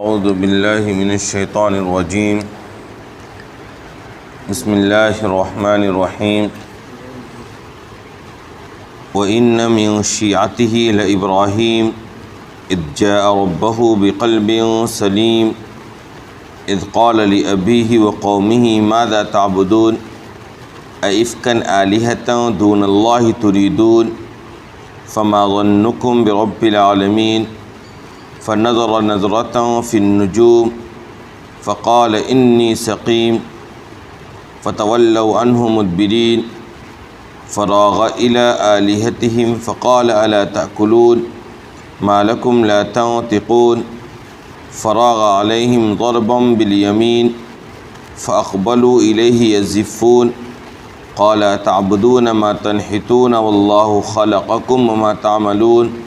اعوذ باللہ من الشیطان الرجیم بسم اللہ الرحمن الرحیم وَإِنَّ مِن شِيعَتِهِ لَإِبْرَاهِيمَ إِذْ جَاءَ رَبَّهُ بِقَلْبٍ سَلِيمٍ إِذْ قَالَ لِأَبِيهِ وَقَوْمِهِ مَاذَا تَعْبُدُونَ أَئِفْكًا آلِهَةً دُونَ اللَّهِ تُرِيدُونَ فَمَا ظَنُّكُمْ بِرَبِّ الْعَالَمِينَ فنظر نظرة في النجوم فقال إني سقيم فتولوا عنه مدبرين فراغ إلى آلهتهم فقال ألا تأكلون ما لكم لا تنطقون فراغ عليهم ضربا باليمين فأقبلوا إليه يزفون قال تعبدون ما تنحتون والله خلقكم وما تعملون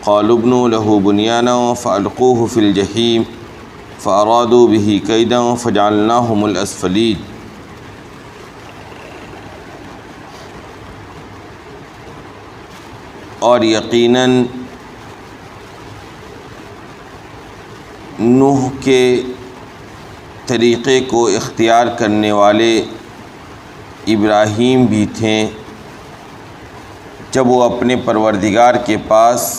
قالوا ابنوا له بنيانا فألقوه في الجحيم فأرادوا به كيدا فجعلناهم الأسفلين اور یقیناً نوح کے طریقے کو اختیار کرنے والے ابراہیم بھی تھے جب وہ اپنے پروردگار کے پاس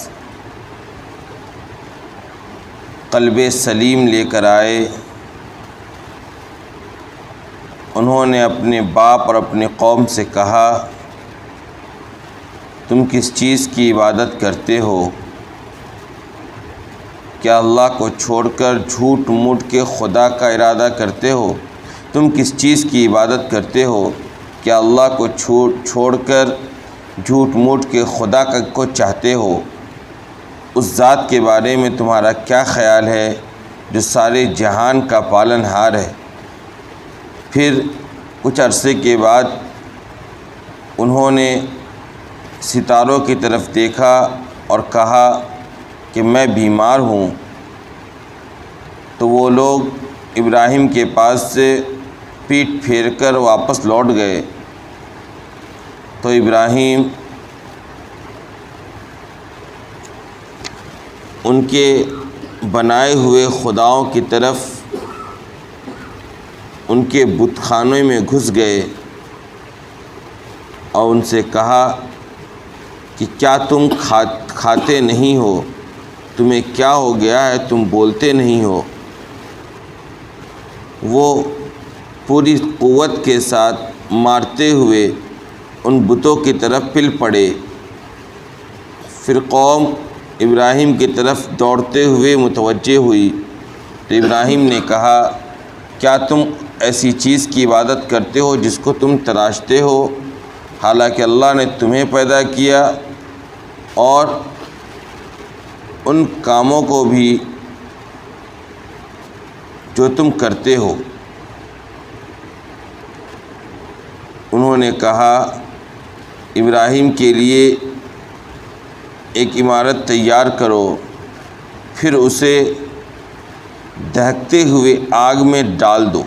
قلب سلیم لے کر آئے، انہوں نے اپنے باپ اور اپنے قوم سے کہا تم کس چیز کی عبادت کرتے ہو؟ کیا اللہ کو چھوڑ کر جھوٹ موٹ کے خدا کا ارادہ کرتے ہو؟ تم کس چیز کی عبادت کرتے ہو؟ کیا اللہ کو چھوڑ کر جھوٹ موٹ کے خدا کو چاہتے ہو؟ اس ذات کے بارے میں تمہارا کیا خیال ہے جو سارے جہان کا پالن ہار ہے؟ پھر کچھ عرصے کے بعد انہوں نے ستاروں کی طرف دیکھا اور کہا کہ میں بیمار ہوں، تو وہ لوگ ابراہیم کے پاس سے پیٹھ پھیر کر واپس لوٹ گئے، تو ابراہیم ان کے بنائے ہوئے خداؤں کی طرف ان کے بت خانے میں گھس گئے اور ان سے کہا کہ کیا تم کھاتے نہیں ہو؟ تمہیں کیا ہو گیا ہے؟ تم بولتے نہیں ہو؟ وہ پوری قوت کے ساتھ مارتے ہوئے ان بتوں کی طرف پل پڑے۔ پھر قوم ابراہیم کی طرف دوڑتے ہوئے متوجہ ہوئی، تو ابراہیم نے کہا کیا تم ایسی چیز کی عبادت کرتے ہو جس کو تم تراشتے ہو، حالانکہ اللہ نے تمہیں پیدا کیا اور ان کاموں کو بھی جو تم کرتے ہو؟ انہوں نے کہا ابراہیم کے لیے ایک عمارت تیار کرو، پھر اسے دہکتے ہوئے آگ میں ڈال دو،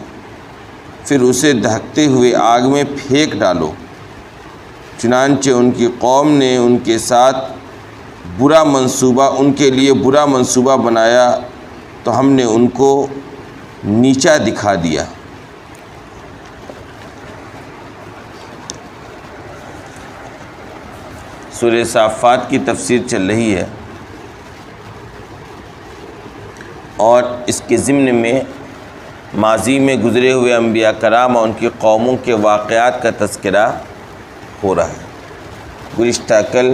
پھر اسے دہکتے ہوئے آگ میں پھینک ڈالو۔ چنانچہ ان کی قوم نے ان کے ساتھ ان کے لیے برا منصوبہ بنایا، تو ہم نے ان کو نیچا دکھا دیا۔ سورہ صافات کی تفسیر چل رہی ہے، اور اس کے ضمن میں ماضی میں گزرے ہوئے انبیاء کرام اور ان کی قوموں کے واقعات کا تذکرہ ہو رہا ہے۔ گزشتہ کل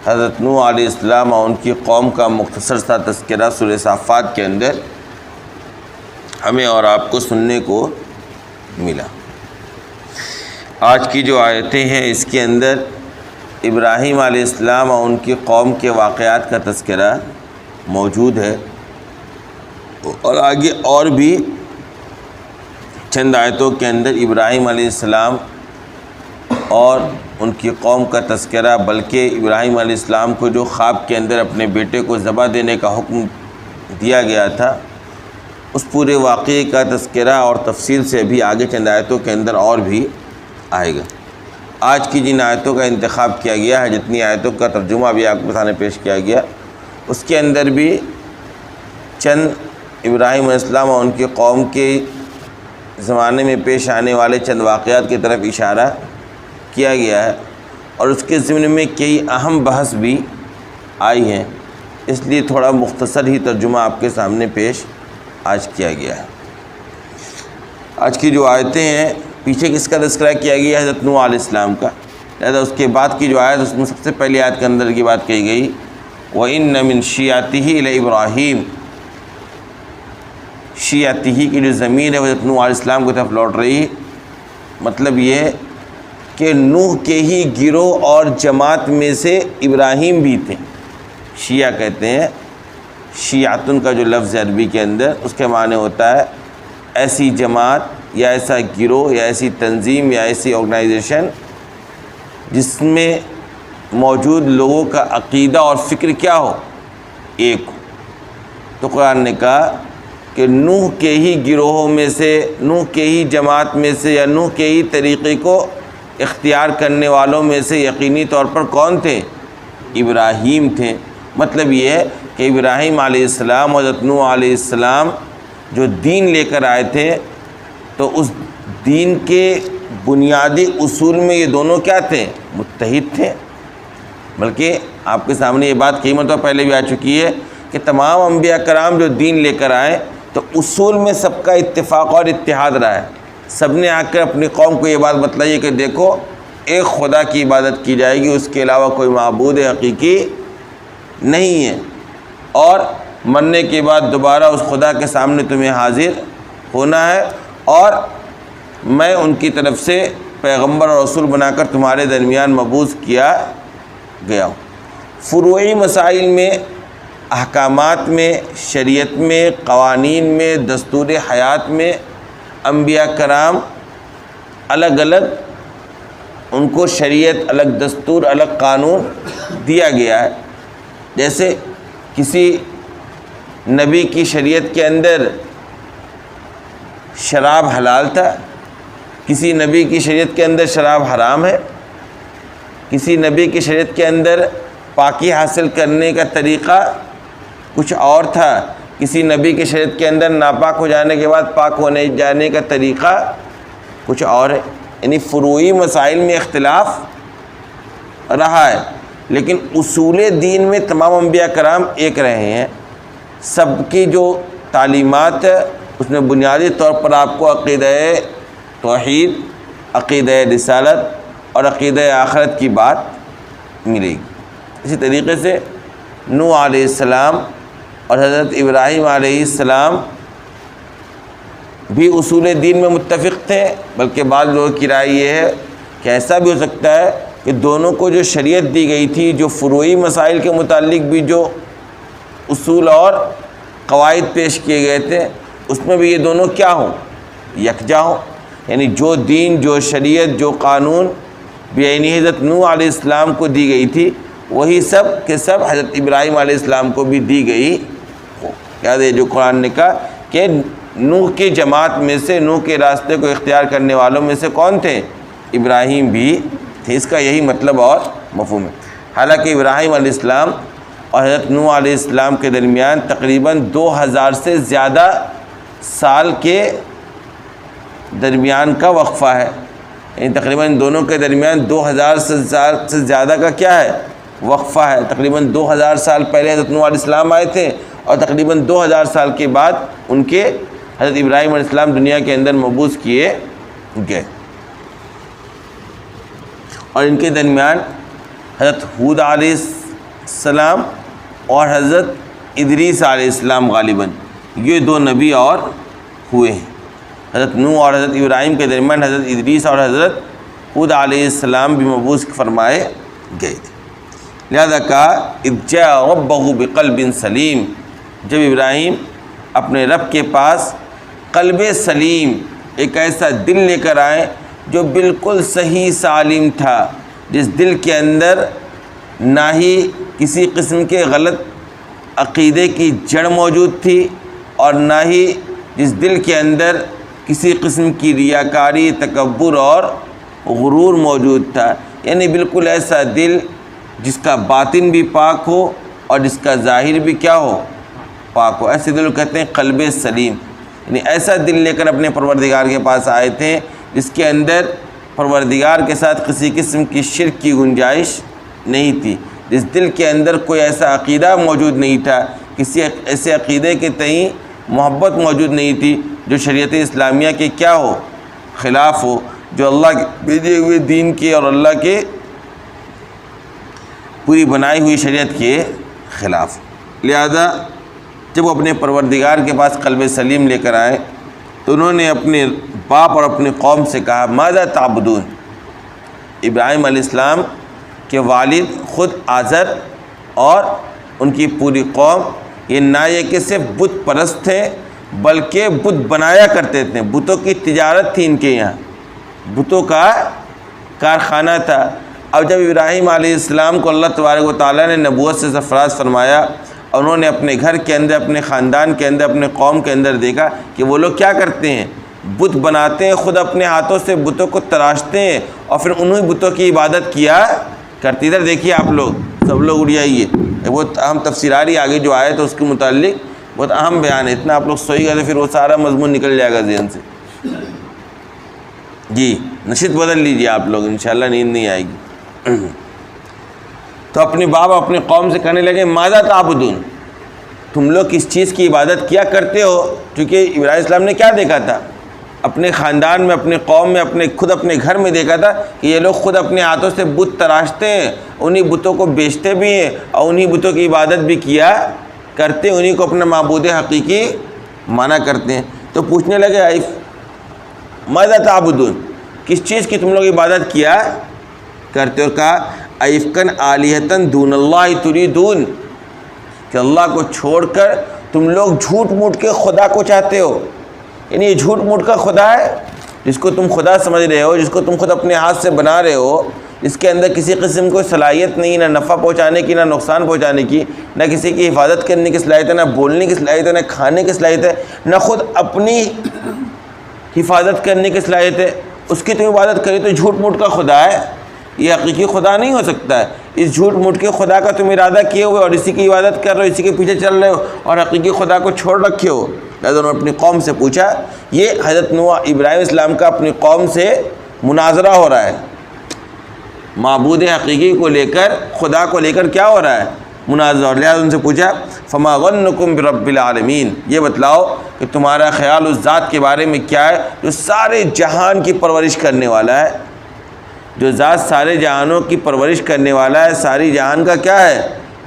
حضرت نوح علیہ السلام اور ان کی قوم کا مختصر سا تذکرہ سورہ صافات کے اندر ہمیں اور آپ کو سننے کو ملا۔ آج کی جو آیتیں ہیں اس کے اندر ابراہیم علیہ السلام اور ان کی قوم کے واقعات کا تذکرہ موجود ہے، اور آگے اور بھی چند آیتوں کے اندر ابراہیم علیہ السلام اور ان کی قوم کا تذکرہ، بلکہ ابراہیم علیہ السلام کو جو خواب کے اندر اپنے بیٹے کو ذبح دینے کا حکم دیا گیا تھا، اس پورے واقعے کا تذکرہ اور تفصیل سے بھی آگے چند آیتوں کے اندر اور بھی آئے گا۔ آج کی جن آیتوں کا انتخاب کیا گیا ہے، جتنی آیتوں کا ترجمہ بھی آپ کے سامنے پیش کیا گیا، اس کے اندر بھی چند ابراہیم علیہ السلام اور ان کی قوم کے زمانے میں پیش آنے والے چند واقعات کی طرف اشارہ کیا گیا ہے، اور اس کے ضمن میں کئی اہم بحث بھی آئی ہیں، اس لیے تھوڑا مختصر ہی ترجمہ آپ کے سامنے پیش آج کیا گیا ہے۔ آج کی جو آیتیں ہیں، پیچھے کس کا تذکرہ کیا گیا ہے؟ حضرت نوح علیہ السلام کا، لہذا اس کے بعد کی جو آیت، اس میں سب سے پہلی آیت کے اندر کی بات کہی گئی، وَإِنَّ مِن شِيَعَتِهِ لِإِبْرَاهِيمَ۔ شیعتہ کی جو ضمیر ہے وہ حضرت نوح علیہ السلام کی طرف لوٹ رہی، مطلب یہ کہ نوح کے ہی گروہ اور جماعت میں سے ابراہیم بھی تھے۔ شیعہ کہتے ہیں، شیعتن کا جو لفظ ہے عربی کے اندر، اس کے معنی ہوتا ہے ایسی جماعت یا ایسا گروہ یا ایسی تنظیم یا ایسی آرگنائزیشن جس میں موجود لوگوں کا عقیدہ اور فکر کیا ہو، ایک ہو۔ تو قرآن نے کہا کہ نوح کے ہی گروہوں میں سے، نوح کے ہی جماعت میں سے یا نوح کے ہی طریقے کو اختیار کرنے والوں میں سے یقینی طور پر کون تھے؟ ابراہیم تھے۔ مطلب یہ ہے کہ ابراہیم علیہ السلام اور حضرت نوح علیہ السلام جو دین لے کر آئے تھے، تو اس دین کے بنیادی اصول میں یہ دونوں کیا تھے؟ متحد تھے۔ بلکہ آپ کے سامنے یہ بات کئی مرتبہ پہلے بھی آ چکی ہے کہ تمام انبیاء کرام جو دین لے کر آئے تو اصول میں سب کا اتفاق اور اتحاد رہا ہے۔ سب نے آ کر اپنی قوم کو یہ بات بتلائی ہے کہ دیکھو، ایک خدا کی عبادت کی جائے گی، اس کے علاوہ کوئی معبود حقیقی نہیں ہے، اور مرنے کے بعد دوبارہ اس خدا کے سامنے تمہیں حاضر ہونا ہے، اور میں ان کی طرف سے پیغمبر اور رسول بنا کر تمہارے درمیان مبعوث کیا گیا ہوں۔ فروعی مسائل میں، احکامات میں، شریعت میں، قوانین میں، دستور حیات میں انبیاء کرام الگ الگ، ان کو شریعت الگ، دستور الگ، قانون دیا گیا ہے۔ جیسے کسی نبی کی شریعت کے اندر شراب حلال تھا، کسی نبی کی شریعت کے اندر شراب حرام ہے، کسی نبی کی شریعت کے اندر پاکی حاصل کرنے کا طریقہ کچھ اور تھا، کسی نبی کی شریعت کے اندر ناپاک ہو جانے کے بعد پاک ہونے جانے کا طریقہ کچھ اور ہے۔ یعنی فروعی مسائل میں اختلاف رہا ہے، لیکن اصول دین میں تمام انبیاء کرام ایک رہے ہیں۔ سب کی جو تعلیمات ہے اس میں بنیادی طور پر آپ کو عقیدہ توحید، عقیدہ رسالت اور عقیدہ آخرت کی بات ملے گی۔ اسی طریقے سے نوح علیہ السلام اور حضرت ابراہیم علیہ السلام بھی اصول دین میں متفق تھے، بلکہ بعض لوگوں کی رائے یہ ہے کہ ایسا بھی ہو سکتا ہے کہ دونوں کو جو شریعت دی گئی تھی، جو فروعی مسائل کے متعلق بھی جو اصول اور قواعد پیش کیے گئے تھے، اس میں بھی یہ دونوں کیا ہوں؟ یکجا ہوں۔ یعنی جو دین، جو شریعت، جو قانون بعین حضرت نوح علیہ السلام کو دی گئی تھی، وہی سب کے سب حضرت ابراہیم علیہ السلام کو بھی دی گئی ہو۔ یاد ہے جو قرآن نے کہا کہ نوح کی جماعت میں سے، نوح کے راستے کو اختیار کرنے والوں میں سے کون تھے؟ ابراہیم بھی تھے۔ اس کا یہی مطلب اور مفہوم ہے۔ حالانکہ ابراہیم علیہ السلام اور حضرت نوح علیہ السلام کے درمیان تقریباً 2000 سے زیادہ سال کے درمیان کا وقفہ ہے، یعنی تقریباً دونوں کے درمیان 2000 سے زیادہ کا کیا ہے؟ وقفہ ہے۔ تقریباً 2000 سال پہلے حضرت نوح علیہ السلام آئے تھے، اور تقریباً 2000 سال کے بعد ان کے حضرت ابراہیم علیہ السلام دنیا کے اندر مبعوث کیے گئے، اور ان کے درمیان حضرت ہود علیہ السلام اور حضرت ادریس علیہ السلام غالباً یہ دو نبی اور ہوئے ہیں۔ حضرت نوح اور حضرت ابراہیم کے درمیان حضرت ادریس اور حضرت ہود علیہ السلام بھی مبعوث فرمائے گئے تھے۔ لہذا کہا اذ جاء ربہ بقلب سلیم، جب ابراہیم اپنے رب کے پاس قلب سلیم، ایک ایسا دل لے کر آئے جو بالکل صحیح سالم تھا، جس دل کے اندر نہ ہی کسی قسم کے غلط عقیدے کی جڑ موجود تھی، اور نہ ہی جس دل کے اندر کسی قسم کی ریاکاری، تکبر اور غرور موجود تھا۔ یعنی بالکل ایسا دل جس کا باطن بھی پاک ہو اور جس کا ظاہر بھی کیا ہو؟ پاک ہو۔ ایسے دل کہتے ہیں قلب سلیم، یعنی ایسا دل لے کر اپنے پروردگار کے پاس آئے تھے جس کے اندر پروردگار کے ساتھ کسی قسم کی شرک کی گنجائش نہیں تھی، جس دل کے اندر کوئی ایسا عقیدہ موجود نہیں تھا، کسی ایسے عقیدے کے تئیں محبت موجود نہیں تھی جو شریعت اسلامیہ کے کیا ہو، خلاف ہو، جو اللہ کے بھیجے ہوئے دین کے اور اللہ کے پوری بنائی ہوئی شریعت کے خلاف۔ لہذا جب وہ اپنے پروردگار کے پاس قلب سلیم لے کر آئے تو انہوں نے اپنے باپ اور اپنی قوم سے کہا ماذا تعبدون۔ ابراہیم علیہ السلام کے والد خود آزر اور ان کی پوری قوم یہ نہ یہ کہ صرف بت پرست تھے بلکہ بت بنایا کرتے تھے، بتوں کی تجارت تھی ان کے یہاں، بتوں کا کارخانہ تھا۔ اب جب ابراہیم علیہ السلام کو اللہ تبارک و تعالیٰ نے نبوت سے سرفراز فرمایا اور انہوں نے اپنے گھر کے اندر، اپنے خاندان کے اندر، اپنے قوم کے اندر دیکھا کہ وہ لوگ کیا کرتے ہیں، بت بناتے ہیں، خود اپنے ہاتھوں سے بتوں کو تراشتے ہیں اور پھر انہیں بتوں کی عبادت کیا کرتی۔ ادھر دیکھیے آپ لوگ سب لوگ اڑیائیے، بہت اہم تفسیر آ رہی ہے آگے جو آئے تو اس کے متعلق بہت اہم بیان ہے، اتنا آپ لوگ سوئی گئے تو پھر وہ سارا مضمون نکل جائے گا ذہن سے۔ جی نشید بدل لیجیے آپ لوگ، انشاءاللہ نیند نہیں آئے گی۔ تو اپنے باپ اپنے قوم سے کہنے لگے ماذا تعبدون، تم لوگ کس چیز کی عبادت کیا کرتے ہو؟ کیونکہ ابراہیم السلام نے کیا دیکھا تھا اپنے خاندان میں، اپنے قوم میں، خود اپنے گھر میں دیکھا تھا کہ یہ لوگ خود اپنے ہاتھوں سے بت تراشتے ہیں، انہی بتوں کو بیچتے بھی ہیں اور انہی بتوں کی عبادت بھی کیا کرتے ہیں، انہی کو اپنا معبود حقیقی مانا کرتے ہیں۔ تو پوچھنے لگے ماذا تعبدون، کس چیز کی تم لوگ عبادت کیا کرتے ہو؟ کہا ایفکن آلہتن دون اللہ تریدون، کہ اللہ کو چھوڑ کر تم لوگ جھوٹ موٹ کے خدا کو چاہتے ہو، یعنی یہ جھوٹ موٹ کا خدا ہے جس کو تم خدا سمجھ رہے ہو، جس کو تم خود اپنے ہاتھ سے بنا رہے ہو، جس کے اندر کسی قسم کو صلاحیت نہیں، نہ نفع پہنچانے کی، نہ نقصان پہنچانے کی، نہ کسی کی حفاظت کرنے کی صلاحیت ہے، نہ بولنے کی صلاحیت ہے، نہ کھانے کی صلاحیت ہے، نہ خود اپنی حفاظت کرنے کی صلاحیت ہے، اس کی تم عبادت کرے تو جھوٹ موٹ کا خدا ہے، یہ حقیقی خدا نہیں ہو سکتا ہے۔ اس جھوٹ موٹ کے خدا کا تم ارادہ کیے ہوئے اور اسی کی عبادت کر رہے ہو، اسی کے پیچھے چل رہے ہو اور حقیقی خدا کو چھوڑ رکھے ہو۔ لہٰذا انہوں نے اپنی قوم سے پوچھا، یہ حضرت نوح ابراہیم السلام کا اپنی قوم سے مناظرہ ہو رہا ہے، معبود حقیقی کو لے کر، خدا کو لے کر کیا ہو رہا ہے، مناظرہ۔ اور لہٰذا ان سے پوچھا فما ظنکم برب العالمین، یہ بتلاؤ کہ تمہارا خیال اس ذات کے بارے میں کیا ہے جو سارے جہان کی پرورش کرنے والا ہے، جو ذات سارے جہانوں کی پرورش کرنے والا ہے، ساری جہان کا کیا ہے،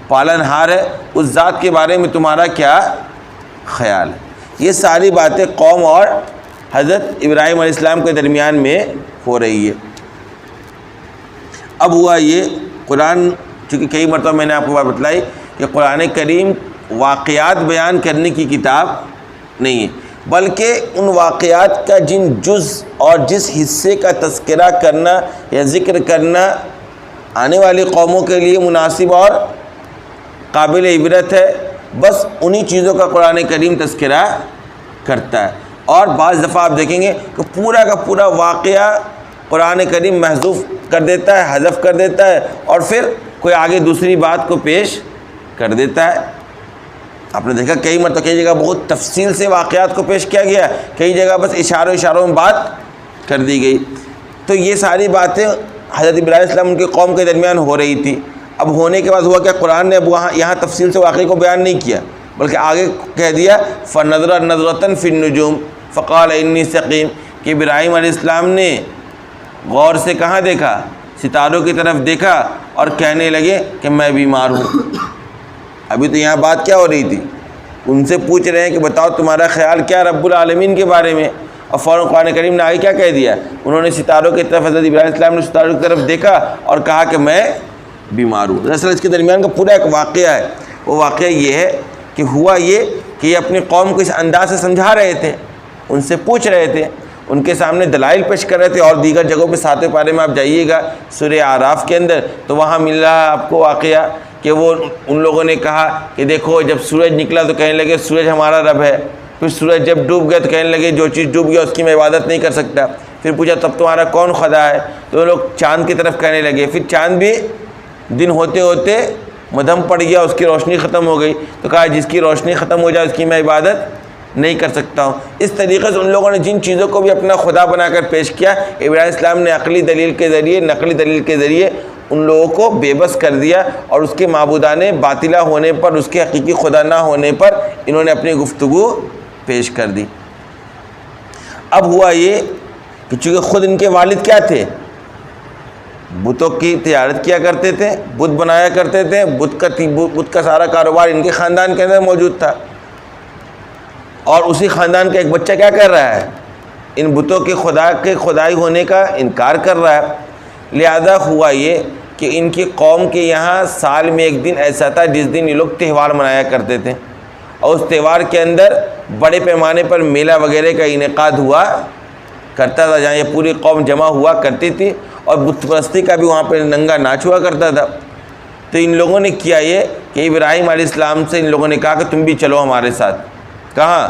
پالن ہار ہے، اس ذات کے بارے میں تمہارا کیا خیال ہے؟ یہ ساری باتیں قوم اور حضرت ابراہیم علیہ السلام کے درمیان میں ہو رہی ہے۔ اب ہوا یہ، قرآن چونکہ کئی مرتبہ میں نے آپ کو بات بتلائی کہ قرآن کریم واقعات بیان کرنے کی کتاب نہیں ہے، بلکہ ان واقعات کا جن جز اور جس حصے کا تذکرہ کرنا یا ذکر کرنا آنے والی قوموں کے لیے مناسب اور قابل عبرت ہے، بس انہی چیزوں کا قرآن کریم تذکرہ کرتا ہے۔ اور بعض دفعہ آپ دیکھیں گے کہ پورا کا پورا واقعہ قرآن کریم محذوف کر دیتا ہے، حذف کر دیتا ہے اور پھر کوئی آگے دوسری بات کو پیش کر دیتا ہے۔ آپ نے دیکھا کئی مرتبہ کئی جگہ بہت تفصیل سے واقعات کو پیش کیا گیا، کئی جگہ بس اشاروں میں بات کر دی گئی۔ تو یہ ساری باتیں حضرت ابراہیم علیہ السلام ان کی قوم کے درمیان ہو رہی تھی۔ اب ہونے کے بعد ہوا کہ قرآن نے اب یہاں تفصیل سے واقعے کو بیان نہیں کیا، بلکہ آگے کہہ دیا فَنَظَرَ نَظْرَةً فِي النُّجُومِ فَقَالَ إِنِّي سَقِيمٌ، کہ ابراہیم علیہ السلام نے غور سے کہاں دیکھا، ستاروں کی طرف دیکھا اور کہنے لگے کہ میں بیمار ہوں۔ ابھی تو یہاں بات کیا ہو رہی تھی، ان سے پوچھ رہے ہیں کہ بتاؤ تمہارا خیال کیا رب العالمین کے بارے میں، اور فوراً قرآن کریم نے آگے کیا کہہ دیا، انہوں نے ستاروں کی طرف، حضرت ابراہیم علیہ السلام نے ستاروں کی طرف دیکھا اور کہا کہ میں بیمار ہوں۔ دراصل اس کے درمیان کا پورا ایک واقعہ ہے، وہ واقعہ یہ ہے کہ ہوا یہ کہ یہ اپنی قوم کو اس انداز سے سمجھا رہے تھے، ان سے پوچھ رہے تھے، ان کے سامنے دلائل پیش کر رہے تھے، اور دیگر جگہوں پہ 7ویں پارے میں آپ جائیے گا سورہ اعراف کے اندر تو وہاں مل رہا ہے آپ کو واقعہ کہ وہ ان لوگوں نے کہا کہ دیکھو جب سورج نکلا تو کہنے لگے سورج ہمارا رب ہے، پھر سورج جب ڈوب گیا تو کہنے لگے جو چیز ڈوب گیا اس کی میں عبادت نہیں کر سکتا، پھر پوچھا تب تمہارا کون خدا ہے، تو وہ لوگ چاند کی طرف کہنے لگے، پھر چاند بھی دن ہوتے ہوتے مدھم پڑ گیا، اس کی روشنی ختم ہو گئی، تو کہا جس کی روشنی ختم ہو جائے اس کی میں عبادت نہیں کر سکتا ہوں۔ اس طریقے سے ان لوگوں نے جن چیزوں کو بھی اپنا خدا بنا کر پیش کیا، ابراہیم السلام نے عقلی دلیل کے ذریعے، نقلی دلیل کے ذریعے ان لوگوں کو بے بس کر دیا، اور اس کے معبودانِ باطلہ ہونے پر، اس کے حقیقی خدا نہ ہونے پر انہوں نے اپنی گفتگو پیش کر دی۔ اب ہوا یہ کہ چونکہ خود ان کے والد کیا تھے، بتوں کی تجارت کیا کرتے تھے، بت بنایا کرتے تھے، بت کا سارا کاروبار ان کے خاندان کے اندر موجود تھا، اور اسی خاندان کا ایک بچہ کیا کر رہا ہے، ان بتوں کے خدا کے خدائی ہونے کا انکار کر رہا ہے۔ لہذا ہوا یہ کہ ان کی قوم کے یہاں سال میں ایک دن ایسا تھا جس دن یہ لوگ تہوار منایا کرتے تھے، اور اس تہوار کے اندر بڑے پیمانے پر میلہ وغیرہ کا انعقاد ہوا کرتا تھا، جہاں یہ پوری قوم جمع ہوا کرتی تھی، اور بت پرستی کا بھی وہاں پہ ننگا ناچ ہوا کرتا تھا۔ تو ان لوگوں نے کیا یہ کہ ابراہیم علیہ السلام سے ان لوگوں نے کہا کہ تم بھی چلو ہمارے ساتھ، کہاں،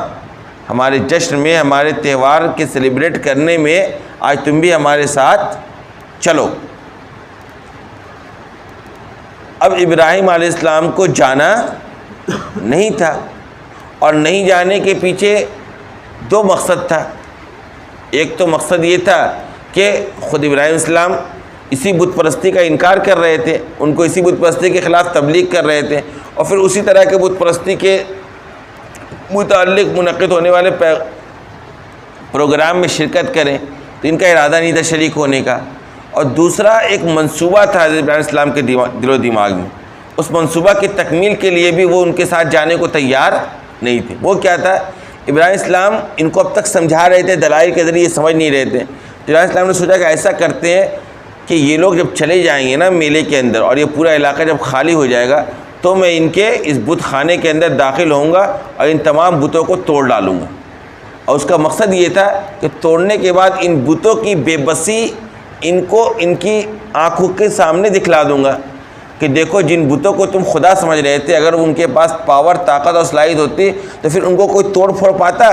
ہمارے جشن میں، ہمارے تہوار کے سیلیبریٹ کرنے میں آج تم بھی ہمارے ساتھ چلو۔ اب ابراہیم علیہ السلام کو جانا نہیں تھا، اور نہیں جانے کے پیچھے دو مقصد تھا۔ ایک تو مقصد یہ تھا کہ خود ابراہیم السلام اسی بت پرستی کا انکار کر رہے تھے، ان کو اسی بت پرستی کے خلاف تبلیغ کر رہے تھے، اور پھر اسی طرح کے بت پرستی کے متعلق منعقد ہونے والے پروگرام میں شرکت کریں، تو ان کا ارادہ نہیں تھا شریک ہونے کا۔ اور دوسرا ایک منصوبہ تھا حضرت ابراہیم السلام کے دل و دماغ میں، اس منصوبہ کی تکمیل کے لیے بھی وہ ان کے ساتھ جانے کو تیار نہیں تھے۔ وہ کیا تھا، ابراہیم السلام ان کو اب تک سمجھا رہے تھے، دلائل کے ذریعے سمجھ نہیں رہے تھے۔ ابراہیم السلام نے سوچا کہ ایسا کرتے ہیں کہ یہ لوگ جب چلے جائیں گے نا میلے کے اندر، اور یہ پورا علاقہ جب خالی ہو جائے گا، تو میں ان کے اس بت خانے کے اندر داخل ہوں گا اور ان تمام بتوں کو توڑ ڈالوں گا۔ اور اس کا مقصد یہ تھا کہ توڑنے کے بعد ان بتوں کی بے بسی ان کو ان کی آنکھوں کے سامنے دکھلا دوں گا کہ دیکھو جن بتوں کو تم خدا سمجھ رہے تھے، اگر ان کے پاس پاور، طاقت اور صلاحیت ہوتی تو پھر ان کو کوئی توڑ پھوڑ پاتا؟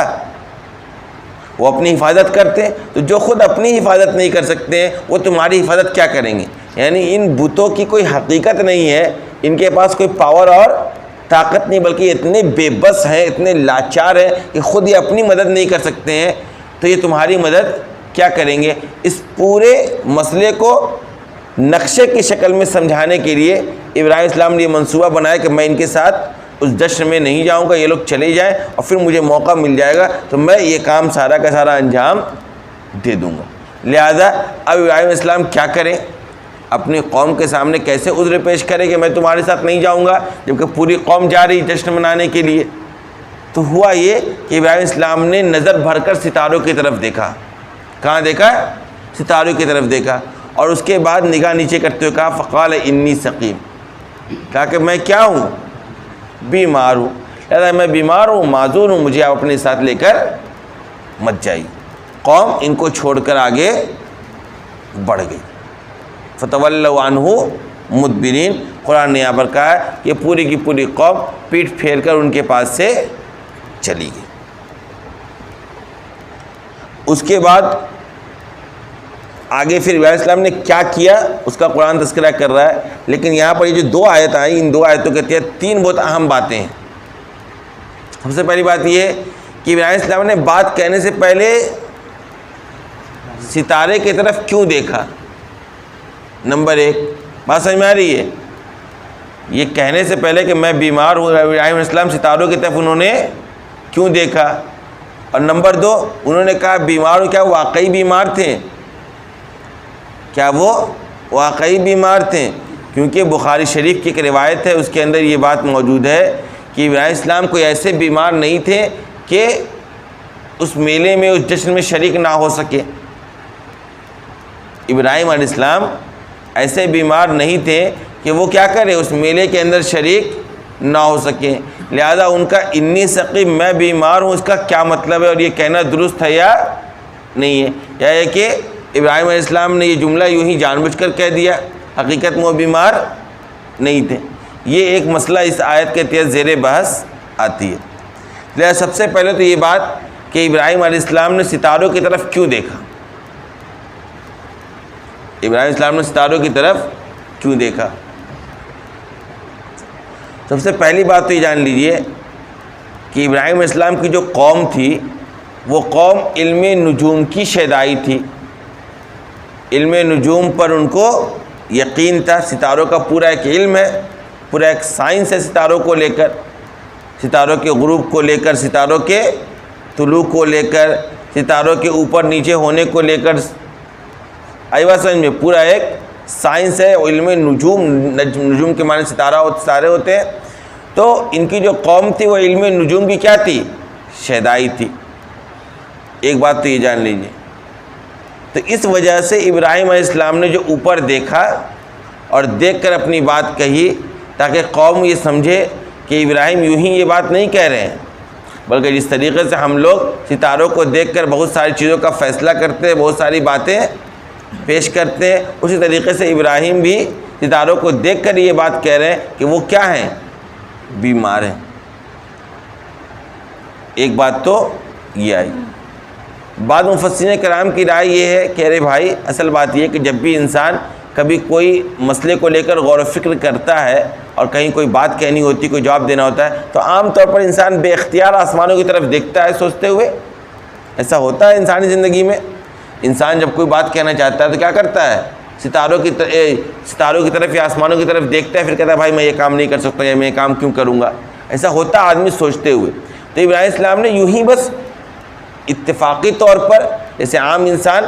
وہ اپنی حفاظت کرتے، تو جو خود اپنی حفاظت نہیں کر سکتے ہیں وہ تمہاری حفاظت کیا کریں گے؟ یعنی ان بتوں کی کوئی حقیقت نہیں ہے، ان کے پاس کوئی پاور اور طاقت نہیں، بلکہ یہ اتنے بے بس ہیں، اتنے لاچار ہیں کہ خود یہ اپنی مدد نہیں کر سکتے ہیں، تو یہ تمہاری مدد کیا کریں گے؟ اس پورے مسئلے کو نقشے کی شکل میں سمجھانے کے لیے ابراہیم السلام نے یہ منصوبہ بنایا کہ میں ان کے ساتھ اس جشن میں نہیں جاؤں گا، یہ لوگ چلے جائیں اور پھر مجھے موقع مل جائے گا تو میں یہ کام سارا کا سارا انجام دے دوں گا۔ لہذا اب ابراہیم السلام کیا کریں، اپنی قوم کے سامنے کیسے عذر پیش کرے کہ میں تمہارے ساتھ نہیں جاؤں گا جبکہ پوری قوم جا رہی جشن منانے کے لیے؟ تو ہوا یہ کہ ابراہیم السلام نے نظر بھر کر ستاروں کی طرف دیکھا۔ کہاں دیکھا؟ ستاروں کی طرف دیکھا، اور اس کے بعد نگاہ نیچے کرتے ہوئے کہا فقال انی سقیم، کہا کہ میں کیا ہوں؟ بیمار ہوں، لہذا میں بیمار ہوں، معذور ہوں، مجھے آپ اپنے ساتھ لے کر مت جائیے۔ قوم ان کو چھوڑ کر آگے بڑھ گئی۔ فتولوا عنہ مدبرین، قرآن نے یہاں پر کہا ہے کہ پوری کی پوری قوم پیٹھ پھیر کر ان کے پاس سے چلی گئی۔ اس کے بعد آگے پھر ابراہیم السلام نے کیا کیا اس کا قرآن تذکرہ کر رہا ہے، لیکن یہاں پر یہ جو دو آیت آئیں، ان دو آیتوں کے تحت تین بہت اہم باتیں ہیں۔ سب سے پہلی بات یہ کہ ابراہیم السلام نے بات کہنے سے پہلے ستارے کی طرف کیوں دیکھا؟ نمبر ایک، بات سمجھ میں آ رہی ہے؟ یہ کہنے سے پہلے کہ میں بیمار ہوں، ابراہیم السلام ستاروں کی طرف انہوں نے کیوں دیکھا؟ اور نمبر دو، انہوں نے کہا بیمار ہوں، کیا واقعی بیمار تھے؟ کیا وہ واقعی بیمار تھے؟ کیونکہ بخاری شریف کی ایک روایت ہے، اس کے اندر یہ بات موجود ہے کہ ابراہیم السلام کوئی ایسے بیمار نہیں تھے کہ اس میلے میں، اس جشن میں شریک نہ ہو سکے۔ ابراہیم علیہ السلام ایسے بیمار نہیں تھے کہ وہ کیا کرے، اس میلے کے اندر شریک نہ ہو سکے۔ لہذا ان کا انی سقیم، میں بیمار ہوں، اس کا کیا مطلب ہے اور یہ کہنا درست ہے یا نہیں ہے؟ یا یہ کہ ابراہیم علیہ السلام نے یہ جملہ یوں ہی جان بوجھ کر کہہ دیا، حقیقت میں وہ بیمار نہیں تھے؟ یہ ایک مسئلہ اس آیت کے تحت زیر بحث آتی ہے۔ لہذا سب سے پہلے تو یہ بات کہ ابراہیم علیہ السلام نے ستاروں کی طرف کیوں دیکھا؟ ابراہیم السلام نے ستاروں کی طرف کیوں دیکھا؟ سب سے پہلی بات تو یہ جان لیجئے کہ ابراہیم علیہ السلام کی جو قوم تھی وہ قوم علم نجوم کی شیدائی تھی. علم نجوم پر ان کو یقین تھا. ستاروں کا پورا ایک علم ہے, پورا ایک سائنس ہے ستاروں کو لے کر, ستاروں کے غروب کو لے کر, ستاروں کے طلوع کو لے کر, ستاروں کے اوپر نیچے ہونے کو لے کر. آئی بات سمجھ میں؟ پورا ایک سائنس ہے. علم نجوم, نجوم کے معنی ستارے ہوتے ہیں. تو ان کی جو قوم تھی وہ علم نجوم کی کیا تھی؟ شیدائی تھی. ایک بات تو یہ جان لیجیے. تو اس وجہ سے ابراہیم علیہ السلام نے جو اوپر دیکھا اور دیکھ کر اپنی بات کہی تاکہ قوم یہ سمجھے کہ ابراہیم یوں ہی یہ بات نہیں کہہ رہے ہیں, بلکہ جس طریقے سے ہم لوگ ستاروں کو دیکھ کر بہت ساری چیزوں کا فیصلہ کرتے ہیں, بہت ساری باتیں پیش کرتے ہیں, اسی طریقے سے ابراہیم بھی ستاروں کو دیکھ کر یہ بات کہہ رہے ہیں کہ وہ کیا ہیں؟ بیمار ہیں. ایک بات تو یہ آئی. بعض مفسرین کرام کی رائے یہ ہے کہ ارے بھائی, اصل بات یہ ہے کہ جب بھی انسان کبھی کوئی مسئلے کو لے کر غور و فکر کرتا ہے اور کہیں کوئی بات کہنی ہوتی, کوئی جواب دینا ہوتا ہے, تو عام طور پر انسان بے اختیار آسمانوں کی طرف دیکھتا ہے سوچتے ہوئے. ایسا ہوتا ہے انسانی زندگی میں. انسان جب کوئی بات کہنا چاہتا ہے تو کیا کرتا ہے؟ ستاروں کی طرف یا آسمانوں کی طرف دیکھتا ہے, پھر کہتا ہے بھائی میں یہ کام نہیں کر سکتا یا میں یہ کام کیوں کروں گا. ایسا ہوتا ہے آدمی سوچتے ہوئے. تو ابراہیم السلام نے یوں ہی بس اتفاقی طور پر, جیسے عام انسان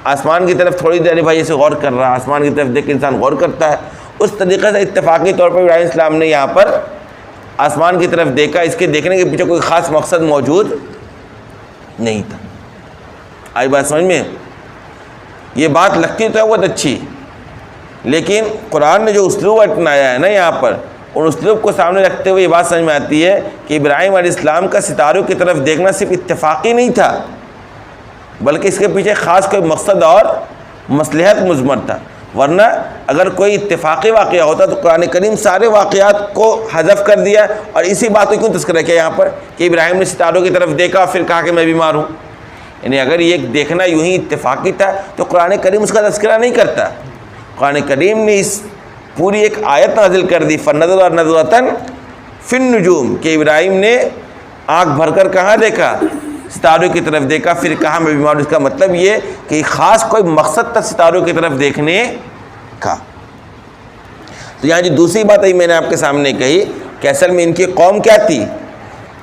آسمان کی طرف تھوڑی دیر بھائی ایسے غور کر رہا, آسمان کی طرف دیکھ کے انسان غور کرتا ہے, اس طریقے سے اتفاقی طور پر ابراہیم السلام نے یہاں پر آسمان کی طرف دیکھا. اس کے دیکھنے کے پیچھے کوئی خاص مقصد موجود نہیں تھا. آئی بات سمجھ میں؟ یہ بات لگتی تو ہے بہت اچھی, لیکن قرآن نے جو اسلوب اپنایا ہے نا یہاں پر, ان اسلوب کو سامنے رکھتے ہوئے یہ بات سمجھ میں آتی ہے کہ ابراہیم علیہ السلام کا ستاروں کی طرف دیکھنا صرف اتفاقی نہیں تھا, بلکہ اس کے پیچھے خاص کوئی مقصد اور مصلحت مضمر تھا. ورنہ اگر کوئی اتفاقی واقعہ ہوتا تو قرآن کریم سارے واقعات کو حذف کر دیا اور اسی بات کو کیوں تذکرہ کیا یہاں پر کہ ابراہیم نے ستاروں کی طرف دیکھا اور پھر کہا کہ میں بیمار ہوں. یعنی اگر یہ دیکھنا یوں ہی اتفاقی تھا تو قرآن کریم اس کا تذکرہ نہیں کرتا. قرآن کریم نے اس پوری ایک آیت نازل کر دی, فَنَظَرَ نَظْرَةً فِي النُّجُومِ, کہ ابراہیم نے آنکھ بھر کر کہاں دیکھا؟ ستاروں کی طرف دیکھا, پھر کہا میں بیمار ہوں. اس کا مطلب یہ کہ خاص کوئی مقصد تھا ستاروں کی طرف دیکھنے کا. تو یہاں جو دوسری بات ہے میں نے آپ کے سامنے کہی کہ اصل میں ان کی قوم کیا تھی؟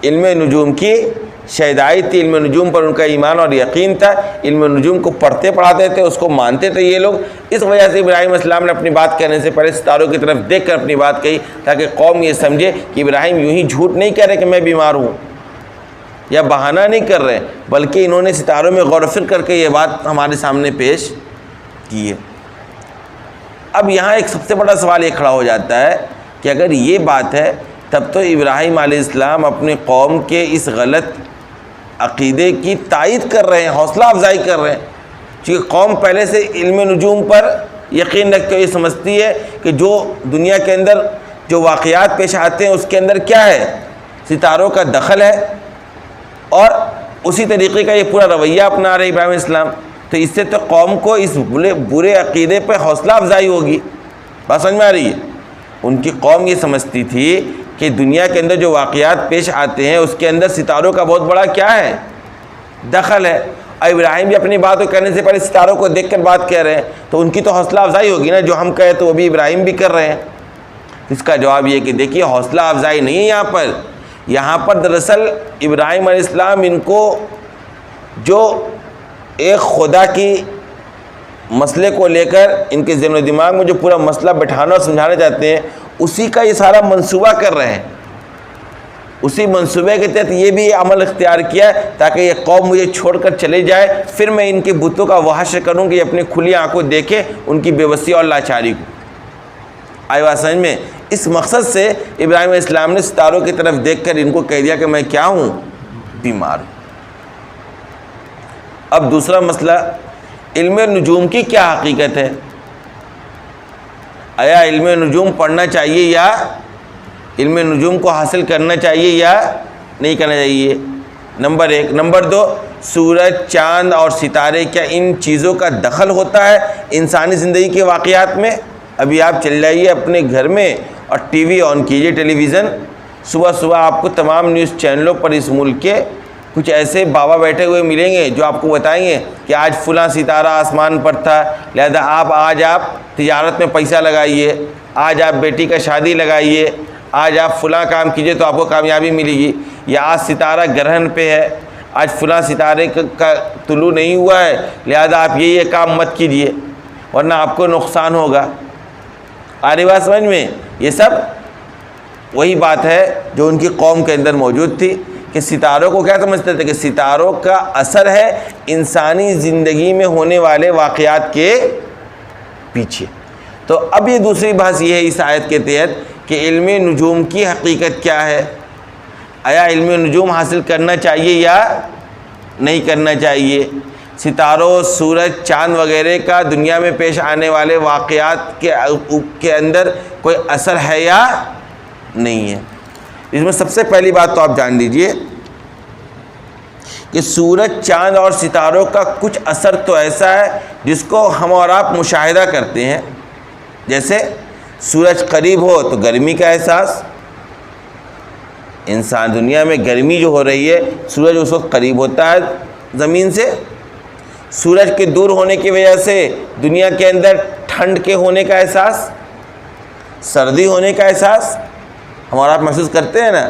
علم نجوم کی شیدائی تھی. علم نجوم پر ان کا ایمان اور یقین تھا. علم نجوم کو پڑھتے پڑھاتے تھے, اس کو مانتے تھے یہ لوگ. اس وجہ سے ابراہیم علیہ السلام نے اپنی بات کہنے سے پہلے ستاروں کی طرف دیکھ کر اپنی بات کہی تاکہ قوم یہ سمجھے کہ ابراہیم یوں ہی جھوٹ نہیں کہہ رہے کہ میں بیمار ہوں یا بہانہ نہیں کر رہے, بلکہ انہوں نے ستاروں میں غور و فکر کر کے یہ بات ہمارے سامنے پیش کی ہے. اب یہاں ایک سب سے بڑا سوال یہ کھڑا ہو جاتا ہے کہ اگر یہ بات ہے تب تو ابراہیم علیہ السلام اپنے قوم کے اس غلط عقیدے کی تائید کر رہے ہیں, حوصلہ افزائی کر رہے ہیں, کیونکہ قوم پہلے سے علم نجوم پر یقین رکھتے ہوئے یہ سمجھتی ہے کہ جو دنیا کے اندر جو واقعات پیش آتے ہیں اس کے اندر کیا ہے؟ ستاروں کا دخل ہے, اور اسی طریقے کا یہ پورا رویہ اپنا رہے ابراہیم علیہ السلام. تو اس سے تو قوم کو اس برے عقیدے پہ حوصلہ افزائی ہوگی. بات سمجھ میں آ رہی ہے؟ ان کی قوم یہ سمجھتی تھی کہ دنیا کے اندر جو واقعات پیش آتے ہیں اس کے اندر ستاروں کا بہت بڑا کیا ہے؟ دخل ہے. اور ابراہیم بھی اپنی بات کو کرنے سے پہلے ستاروں کو دیکھ کر بات کہہ رہے ہیں, تو ان کی تو حوصلہ افزائی ہوگی نا, جو ہم کہے تو وہ بھی ابراہیم بھی کر رہے ہیں. اس کا جواب یہ کہ دیکھیے حوصلہ افزائی نہیں ہے یہاں پر دراصل ابراہیم علیہ السلام ان کو جو ایک خدا کی مسئلے کو لے کر ان کے ذہن و دماغ میں جو پورا مسئلہ بٹھانا اور سمجھانا چاہتے ہیں اسی کا یہ سارا منصوبہ کر رہے ہیں. اسی منصوبے کے تحت یہ بھی عمل اختیار کیا ہے تاکہ یہ قوم مجھے چھوڑ کر چلے جائے, پھر میں ان کے بتوں کا وہ حشر کروں کہ یہ اپنی کھلی آنکھوں دیکھے ان کی بے بسی اور لاچاری کو. آئی بات سمجھ میں؟ اس مقصد سے ابراہیم علیہ السلام نے ستاروں کی طرف دیکھ کر ان کو کہہ دیا کہ میں کیا ہوں؟ بیمار ہوں. اب دوسرا مسئلہ, علم نجوم کی کیا حقیقت ہے؟ آیا علم نجوم پڑھنا چاہیے یا علم نجوم کو حاصل کرنا چاہیے یا نہیں کرنا چاہیے؟ نمبر 1. نمبر 2, سورج, چاند اور ستارے کیا ان چیزوں کا دخل ہوتا ہے انسانی زندگی کے واقعات میں؟ ابھی آپ چل جائیے اپنے گھر میں اور ٹی وی آن کیجیے، ٹیلی ویژن، صبح صبح آپ کو تمام نیوز چینلوں پر اس ملک کے کچھ ایسے بابا بیٹھے ہوئے ملیں گے جو آپ کو بتائیں گے کہ آج فلاں ستارہ آسمان پر تھا، لہذا آج آپ تجارت میں پیسہ لگائیے، آج آپ بیٹی کا شادی لگائیے، آج آپ فلاں کام کیجئے تو آپ کو کامیابی ملے گی، یا آج ستارہ گرہن پہ ہے، آج فلاں ستارے کا طلوع نہیں ہوا ہے، لہذا آپ یہ کام مت کیجئے ورنہ آپ کو نقصان ہوگا۔ آ رہی بات سمجھ میں؟ یہ سب وہی بات ہے جو ان کی قوم کے اندر موجود تھی کہ ستاروں کو کیا سمجھتے تھے کہ ستاروں کا اثر ہے انسانی زندگی میں ہونے والے واقعات کے پیچھے۔ تو اب یہ دوسری بحث یہ ہے اس آیت کے تحت کہ علم نجوم کی حقیقت کیا ہے، آیا علم نجوم حاصل کرنا چاہیے یا نہیں کرنا چاہیے، ستاروں، سورج، چاند وغیرہ کا دنیا میں پیش آنے والے واقعات کے اندر کوئی اثر ہے یا نہیں ہے۔ اس میں سب سے پہلی بات تو آپ جان لیجئے کہ سورج، چاند اور ستاروں کا کچھ اثر تو ایسا ہے جس کو ہم اور آپ مشاہدہ کرتے ہیں، جیسے سورج قریب ہو تو گرمی کا احساس، انسان دنیا میں گرمی جو ہو رہی ہے سورج اس وقت قریب ہوتا ہے زمین سے، سورج کے دور ہونے کی وجہ سے دنیا کے اندر ٹھنڈ کے ہونے کا احساس، سردی ہونے کا احساس ہم اور آپ محسوس کرتے ہیں نا۔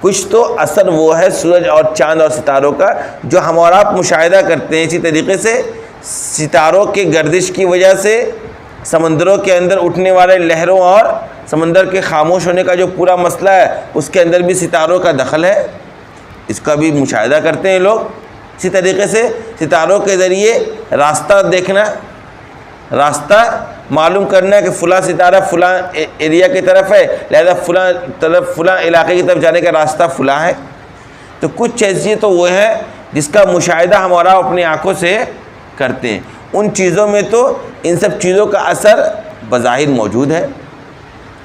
کچھ تو اثر وہ ہے سورج اور چاند اور ستاروں کا جو ہم اور آپ مشاہدہ کرتے ہیں۔ اسی طریقے سے ستاروں کے گردش کی وجہ سے سمندروں کے اندر اٹھنے والے لہروں اور سمندر کے خاموش ہونے کا جو پورا مسئلہ ہے اس کے اندر بھی ستاروں کا دخل ہے، اس کا بھی مشاہدہ کرتے ہیں لوگ۔ اسی طریقے سے ستاروں کے ذریعے راستہ دیکھنا، راستہ معلوم کرنا کہ فلاں ستارہ فلاں ایریا کی طرف ہے، لہذا فلاں علاقے کی طرف جانے کا راستہ فلاں ہے۔ تو کچھ چیزیں تو وہ ہیں جس کا مشاہدہ ہم اور آپ اپنی آنکھوں سے کرتے ہیں، ان چیزوں میں تو ان سب چیزوں کا اثر بظاہر موجود ہے،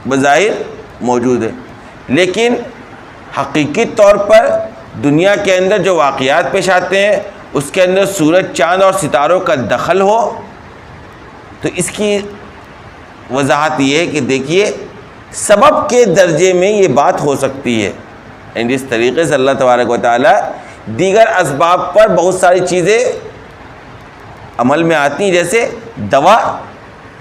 بظاہر موجود ہے، لیکن حقیقی طور پر دنیا کے اندر جو واقعات پیش آتے ہیں اس کے اندر سورج، چاند اور ستاروں کا دخل ہو تو اس کی وضاحت یہ ہے کہ دیکھیے سبب کے درجے میں یہ بات ہو سکتی ہے، یعنی جس طریقے سے اللہ تبارک و تعالیٰ دیگر اسباب پر بہت ساری چیزیں عمل میں آتی ہیں، جیسے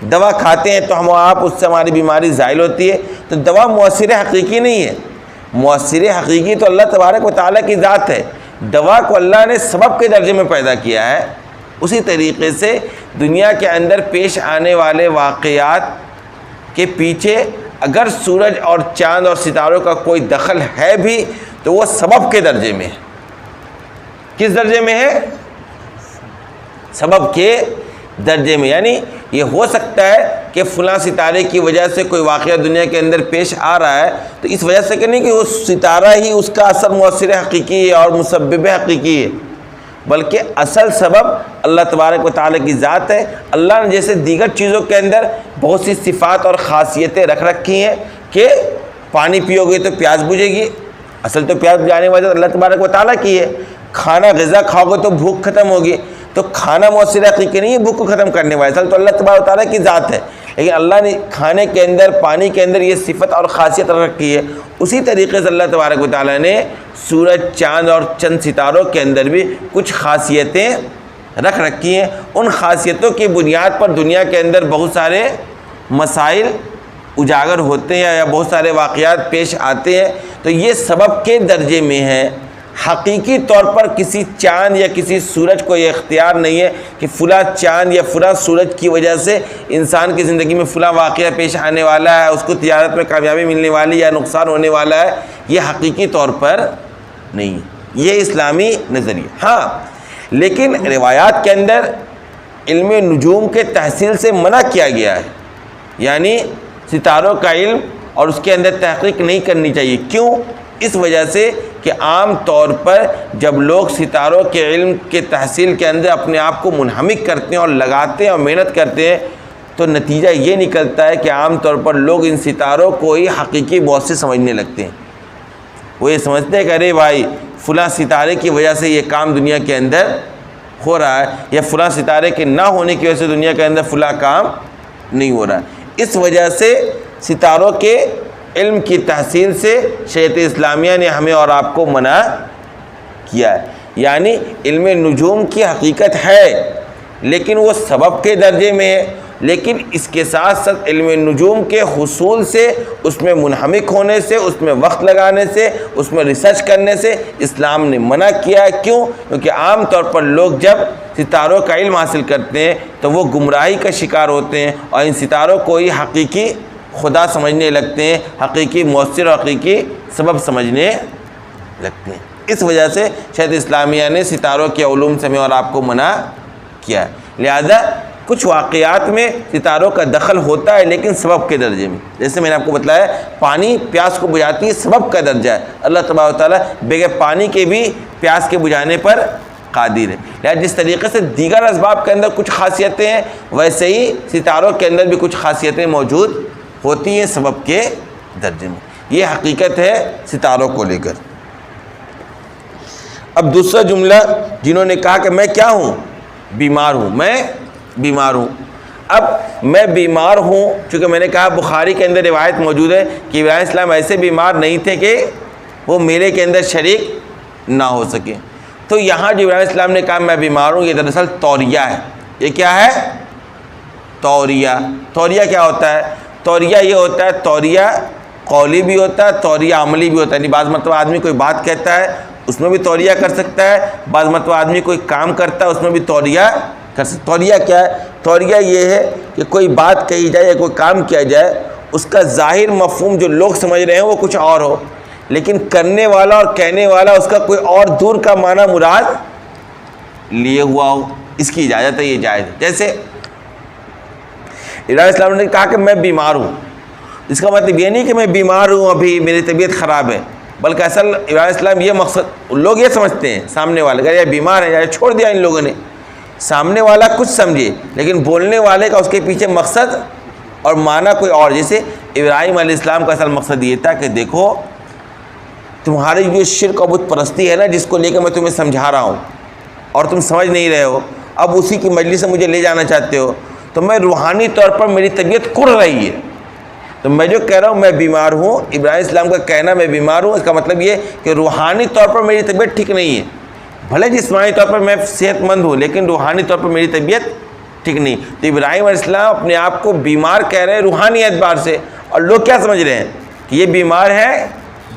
دوا کھاتے ہیں تو ہم آپ اس سے ہماری بیماری زائل ہوتی ہے، تو دوا مؤثر حقیقی نہیں ہے، مؤثر حقیقی تو اللہ تبارک و تعالیٰ کی ذات ہے، دوا کو اللہ نے سبب کے درجے میں پیدا کیا ہے۔ اسی طریقے سے دنیا کے اندر پیش آنے والے واقعات کے پیچھے اگر سورج اور چاند اور ستاروں کا کوئی دخل ہے بھی تو وہ سبب کے درجے میں ہے۔ کس درجے میں ہے؟ سبب کے درجے میں، یعنی یہ ہو سکتا ہے کہ فلاں ستارے کی وجہ سے کوئی واقعہ دنیا کے اندر پیش آ رہا ہے تو اس وجہ سے کہ نہیں کہ وہ ستارہ ہی اس کا اثر مؤثر حقیقی ہے اور مسبب حقیقی ہے، بلکہ اصل سبب اللہ تبارک و تعالیٰ کی ذات ہے۔ اللہ نے جیسے دیگر چیزوں کے اندر بہت سی صفات اور خاصیتیں رکھ رکھی ہیں کہ پانی پیو گے تو پیاس بجھے گی، اصل تو پیاس بجھانے والی اللہ تبارک و تعالیٰ کی ہے، کھانا غذا کھاؤ گے تو بھوک ختم ہوگی، تو کھانا مؤثر حقیقی نہیں ہے بھوک کو ختم کرنے والا، اصل تو اللہ تبارک و تعالیٰ کی ذات ہے، لیکن اللہ نے کھانے کے اندر، پانی کے اندر یہ صفت اور خاصیت رکھ رکھی ہے۔ اسی طریقے سے اللہ تبارک و تعالیٰ نے سورج، چاند اور چند ستاروں کے اندر بھی کچھ خاصیتیں رکھ رکھی ہیں، ان خاصیتوں کی بنیاد پر دنیا کے اندر بہت سارے مسائل اجاگر ہوتے ہیں یا بہت سارے واقعات پیش آتے ہیں، تو یہ سبب کے درجے میں ہے۔ حقیقی طور پر کسی چاند یا کسی سورج کو یہ اختیار نہیں ہے کہ فلاں چاند یا فلاں سورج کی وجہ سے انسان کی زندگی میں فلاں واقعہ پیش آنے والا ہے، اس کو تجارت میں کامیابی ملنے والی یا نقصان ہونے والا ہے، یہ حقیقی طور پر نہیں ہے، یہ اسلامی نظریہ۔ ہاں لیکن روایات کے اندر علم نجوم کے تحصیل سے منع کیا گیا ہے، یعنی ستاروں کا علم اور اس کے اندر تحقیق نہیں کرنی چاہیے۔ کیوں؟ اس وجہ سے کہ عام طور پر جب لوگ ستاروں کے علم کے تحصیل کے اندر اپنے آپ کو منہمک کرتے ہیں اور لگاتے ہیں اور محنت کرتے ہیں تو نتیجہ یہ نکلتا ہے کہ عام طور پر لوگ ان ستاروں کو ہی حقیقی بہت سے سمجھنے لگتے ہیں۔ وہ یہ سمجھتے ہیں کہ ارے بھائی فلاں ستارے کی وجہ سے یہ کام دنیا کے اندر ہو رہا ہے، یا فلاں ستارے کے نہ ہونے کی وجہ سے دنیا کے اندر فلاں کام نہیں ہو رہا ہے۔ اس وجہ سے ستاروں کے علم کی تحصیل سے شریعت اسلامیہ نے ہمیں اور آپ کو منع کیا ہے. یعنی علم نجوم کی حقیقت ہے لیکن وہ سبب کے درجے میں ہے، لیکن اس کے ساتھ ساتھ علم نجوم کے حصول سے، اس میں منہمک ہونے سے، اس میں وقت لگانے سے، اس میں ریسرچ کرنے سے اسلام نے منع کیا ہے. کیوں؟ کیونکہ عام طور پر لوگ جب ستاروں کا علم حاصل کرتے ہیں تو وہ گمراہی کا شکار ہوتے ہیں اور ان ستاروں کو ہی حقیقی خدا سمجھنے لگتے ہیں، حقیقی مؤثر اور حقیقی سبب سمجھنے لگتے ہیں. اس وجہ سے شریعت اسلامیہ نے ستاروں کے علوم سے ہمیں اور آپ کو منع کیا ہے. لہذا کچھ واقعات میں ستاروں کا دخل ہوتا ہے لیکن سبب کے درجے میں. جیسے میں نے آپ کو بتلایا پانی پیاس کو بجھاتی ہے، سبب کا درجہ ہے. اللہ تبارک و تعالیٰ بغیر پانی کے بھی پیاس کے بجھانے پر قادر ہے. لہذا جس طریقے سے دیگر اسباب کے اندر کچھ خاصیتیں ہیں ویسے ہی ستاروں کے اندر بھی کچھ خاصیتیں موجود ہوتی ہیں سبب کے درجے میں. یہ حقیقت ہے ستاروں کو لے کر. اب دوسرا جملہ، جنہوں نے کہا کہ میں کیا ہوں؟ بیمار ہوں، میں بیمار ہوں. اب میں بیمار ہوں، چونکہ میں نے کہا بخاری کے اندر روایت موجود ہے کہ ابراہیم السلام ایسے بیمار نہیں تھے کہ وہ میلے کے اندر شریک نہ ہو سکے. تو یہاں جو ابراہیم السلام نے کہا میں بیمار ہوں، یہ دراصل توریہ ہے. یہ کیا ہے؟ توریہ. توریہ کیا ہوتا ہے؟ توریہ یہ ہوتا ہے، توریہ قولی بھی ہوتا ہے، توریہ عملی بھی ہوتا ہے. یعنی بعض مرتبہ آدمی کوئی بات کہتا ہے اس میں بھی توریہ کر سکتا ہے، بعض مرتبہ آدمی کوئی کام کرتا ہے اس میں بھی توریہ کر سکتا ہے. توریہ کیا ہے؟ توریہ یہ ہے کہ کوئی بات کہی جائے یا کوئی کام کیا جائے، اس کا ظاہر مفہوم جو لوگ سمجھ رہے ہیں وہ کچھ اور ہو، لیکن کرنے والا اور کہنے والا اس کا کوئی اور دور کا معنی مراد لیے ہوا ہو. اس کی اجازت ہے، یہ جائز ہے. جیسے ابراہیم السلام نے کہا کہ میں بیمار ہوں، اس کا مطلب یہ نہیں کہ میں بیمار ہوں ابھی میری طبیعت خراب ہے، بلکہ اصل ابراہیم السلام یہ مقصد، لوگ یہ سمجھتے ہیں سامنے والے کہ یہ بیمار ہے، یا چھوڑ دیا ان لوگوں نے. سامنے والا کچھ سمجھے لیکن بولنے والے کا اس کے پیچھے مقصد اور معنی کوئی اور. جیسے ابراہیم علیہ السلام کا اصل مقصد یہ تھا کہ دیکھو تمہاری جو شرک و بت پرستی ہے نا، جس کو لے کے میں تمہیں سمجھا رہا ہوں اور تم سمجھ نہیں رہے ہو، اب اسی کی مجلس سے مجھے لے جانا چاہتے ہو، تو میں روحانی طور پر میری طبیعت کڑ رہی ہے. تو میں جو کہہ رہا ہوں میں بیمار ہوں، ابراہیم السلام کا کہنا میں بیمار ہوں، اس کا مطلب یہ کہ روحانی طور پر میری طبیعت ٹھیک نہیں ہے. بھلے جسمانی طور پر میں صحت مند ہوں لیکن روحانی طور پر میری طبیعت ٹھیک نہیں. تو ابراہیم علیہ السلام اپنے آپ کو بیمار کہہ رہے ہیں روحانی اعتبار سے، اور لوگ کیا سمجھ رہے ہیں کہ یہ بیمار ہے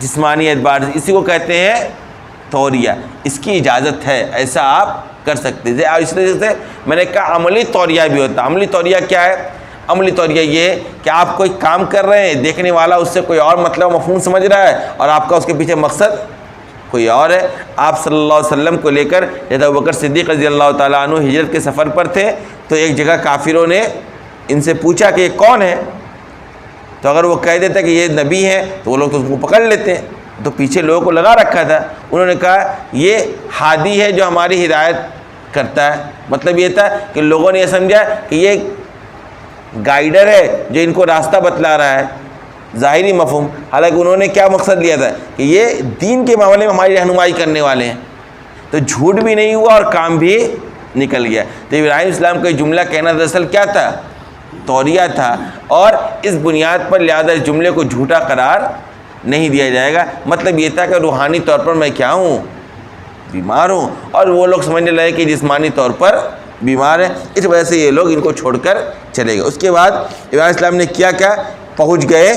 جسمانی اعتبار سے. اسی کو کہتے ہیں توریہ. اس کی اجازت ہے، ایسا آپ کر سکتے ہیں. اس طرح سے میں نے کہا عملی توریہ بھی ہوتا ہے. عملی توریہ کیا ہے؟ عملی طوریہ یہ ہے کہ آپ کوئی کام کر رہے ہیں، دیکھنے والا اس سے کوئی اور مطلب مفہوم سمجھ رہا ہے اور آپ کا اس کے پیچھے مقصد کوئی اور ہے. آپ صلی اللہ علیہ وسلم کو لے کر جب ابوبکر صدیق رضی اللہ تعالیٰ عنہ ہجرت کے سفر پر تھے تو ایک جگہ کافروں نے ان سے پوچھا کہ یہ کون ہے، تو اگر وہ کہہ دیتا کہ یہ نبی ہیں تو وہ لوگ تو اس کو پکڑ لیتے ہیں. تو پیچھے لوگوں کو لگا رکھا تھا. انہوں نے کہا یہ ہادی ہے جو ہماری ہدایت کرتا ہے. مطلب یہ تھا کہ لوگوں نے یہ سمجھا کہ یہ گائیڈر ہے جو ان کو راستہ بتلا رہا ہے، ظاہری مفہوم. حالانکہ انہوں نے کیا مقصد لیا تھا کہ یہ دین کے معاملے میں ہماری رہنمائی کرنے والے ہیں. تو جھوٹ بھی نہیں ہوا اور کام بھی نکل گیا. تو ابراہیم السلام کا جملہ کہنا دراصل کیا تھا؟ توریہ تھا. اور اس بنیاد پر لہٰذا اس جملے کو جھوٹا قرار نہیں دیا جائے گا. مطلب یہ تھا کہ روحانی طور پر میں کیا ہوں؟ بیمار ہوں. اور وہ لوگ سمجھنے لگے کہ جسمانی طور پر بیمار ہے، اس وجہ سے یہ لوگ ان کو چھوڑ کر چلے گئے. اس کے بعد ابراہیم السلام نے کیا پہنچ گئے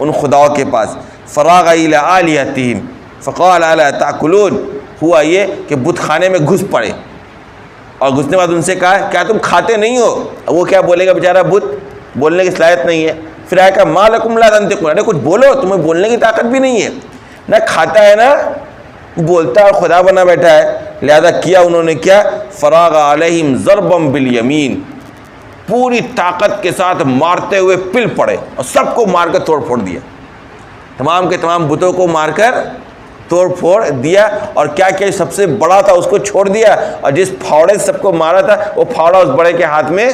ان خداؤں کے پاس. فراغ الی آلہتہم فقال الا تاکلون. ہوا یہ کہ بت خانے میں گھس پڑے اور گھسنے کے بعد ان سے کہا کیا تم کھاتے نہیں ہو؟ وہ کیا بولے گا بیچارہ، بت بولنے کی صلاحیت نہیں ہے. پھر آیا کہ ما لکم لا تنطقون، ارے کچھ بولو، تمہیں بولنے کی طاقت بھی نہیں ہے، نہ کھاتا ہے نہ بولتا ہے اور خدا بنا بیٹھا ہے. لہذا کیا انہوں نے کیا؟ فراغ علیہم ضربا بالیمین، پوری طاقت کے ساتھ مارتے ہوئے پل پڑے اور سب کو مار کر توڑ پھوڑ دیا. تمام کے تمام بتوں کو مار کر توڑ پھوڑ دیا. اور کیا کیا سب سے بڑا تھا اس کو چھوڑ دیا، اور جس پھاوڑے سے سب کو مارا تھا وہ پھاوڑا اس بڑے کے ہاتھ میں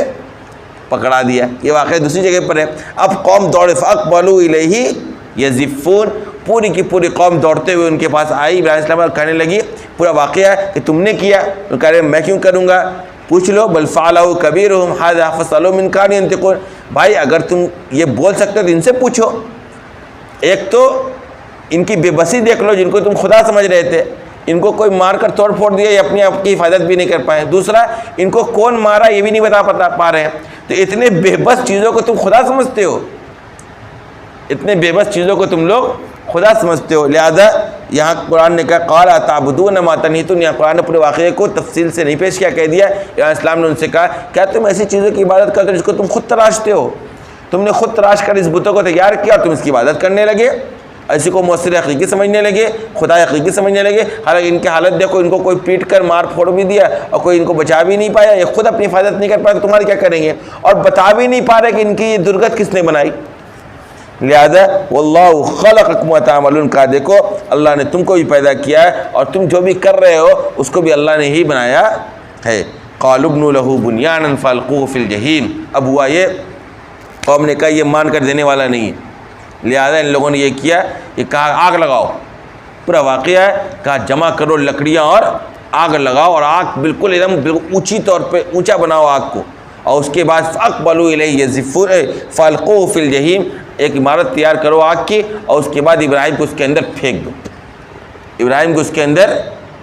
پکڑا دیا. یہ واقعہ دوسری جگہ پر ہے. اب قوم دوڑے فاقبلوا الیہ یزفون، پوری کی پوری قوم دوڑتے ہوئے ان کے پاس آئی. ابراہیم السلام کہنے لگی پورا واقعہ کہ تم نے کیا. وہ کہہ رہے میں کیوں کروں گا، پوچھ لو. بل فعلہ کبیرہم ھذا فاسألوہم ان کانوا ینطقون، بھائی اگر تم یہ بول سکتے ہو تو ان سے پوچھو. ایک تو ان کی بے بسی دیکھ لو جن کو تم خدا سمجھ رہے تھے, ان کو کوئی مار کر توڑ پھوڑ دیا, یہ اپنی آپ کی حفاظت بھی نہیں کر پائے. دوسرا ان کو کون مارا یہ بھی نہیں بتا پا رہے ہیں. تو اتنے بے بس چیزوں کو تم خدا سمجھتے ہو, اتنے بے بس چیزوں کو تم لوگ خدا سمجھتے ہو. لہذا یہاں قرآن نے کہا قال اتعبدون ما تنحتون, یہاں قرآن نے پورے واقعے کو تفصیل سے نہیں پیش کیا, کہہ دیا. یہاں اسلام نے ان سے کہا کیا تم ایسی چیزوں کی عبادت کرتے ہو جس کو تم خود تراشتے ہو؟ تم نے خود تراش کر اس بتوں کو تیار کیا اور تم اس کی عبادت کرنے لگے, ایسی کو مؤثر حقیقی سمجھنے لگے, خدا حقیقی سمجھنے لگے. حالانکہ ان کی حالت دیکھو, ان کو کوئی پیٹ کر مار پھوڑ بھی دیا اور کوئی ان کو بچا بھی نہیں پایا, یہ خود اپنی حفاظت نہیں کر پایا تو تمہاری کیا کریں گے, اور بتا بھی نہیں پا رہے کہ ان کی یہ درگت کس نے بنائی. لہذا واللہ خلقکم وتعملون, کہا دیکھو اللہ نے تم کو بھی پیدا کیا ہے اور تم جو بھی کر رہے ہو اس کو بھی اللہ نے ہی بنایا ہے. قالوا ابنوا له بنیانا فالقوه فی الجحیم. اب ہوا یہ قوم نے کہا یہ مان کر دینے والا نہیں ہے, لہذا ان لوگوں نے یہ کیا, یہ کہا آگ لگاؤ. پورا واقعہ ہے, کہا جمع کرو لکڑیاں اور آگ لگاؤ, اور آگ بالکل ایک دم اونچی طور پہ اونچا بناؤ آگ کو, اور اس کے بعد فاقبلوا الیہ یزفون فالقوه فی الجحیم, ایک عمارت تیار کرو آگ کی, اور اس کے بعد ابراہیم کو اس کے اندر پھینک دو, ابراہیم کو اس کے اندر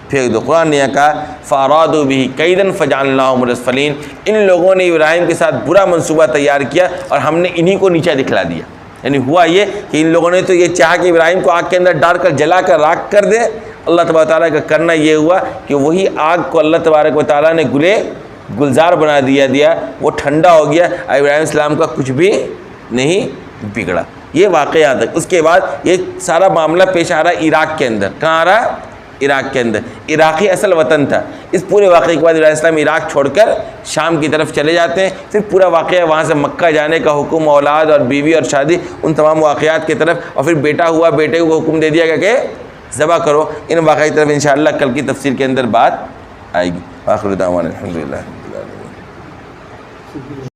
پھینک دو. قرآن نے کہا فارادوا به کیدا فجعلناهم الاسفلین, ان لوگوں نے ابراہیم کے ساتھ برا منصوبہ تیار کیا اور ہم نے انہی کو نیچا دکھلا دیا. یعنی ہوا یہ کہ ان لوگوں نے تو یہ چاہا کہ ابراہیم کو آگ کے اندر ڈال کر جلا کر راکھ کر دے. اللہ تبارک و تعالیٰ کا کرنا یہ ہوا کہ وہی آگ کو اللہ تبارک و تعالیٰ نے گلزار بنا دیا, وہ ٹھنڈا ہو گیا, ابراہیم السلام کا کچھ بھی نہیں بگڑا. یہ واقعہ تک. اس کے بعد یہ سارا معاملہ پیش آ رہا ہے عراق کے اندر. کہاں آ رہا ہے؟ عراق کے اندر. عراقی اصل وطن تھا. اس پورے واقعے کے بعد ابراہیم السلام عراق چھوڑ کر شام کی طرف چلے جاتے ہیں. پھر پورا واقعہ وہاں سے مکہ جانے کا حکم, اولاد اور بیوی اور شادی, ان تمام واقعات کی طرف, اور پھر بیٹا ہوا, بیٹے کو حکم دے دیا گیا کہ ذبح کرو. ان واقعی طرف انشاءاللہ کل کی تفسیر کے اندر بات آئے گی. آخر دعوانا الحمدللہ.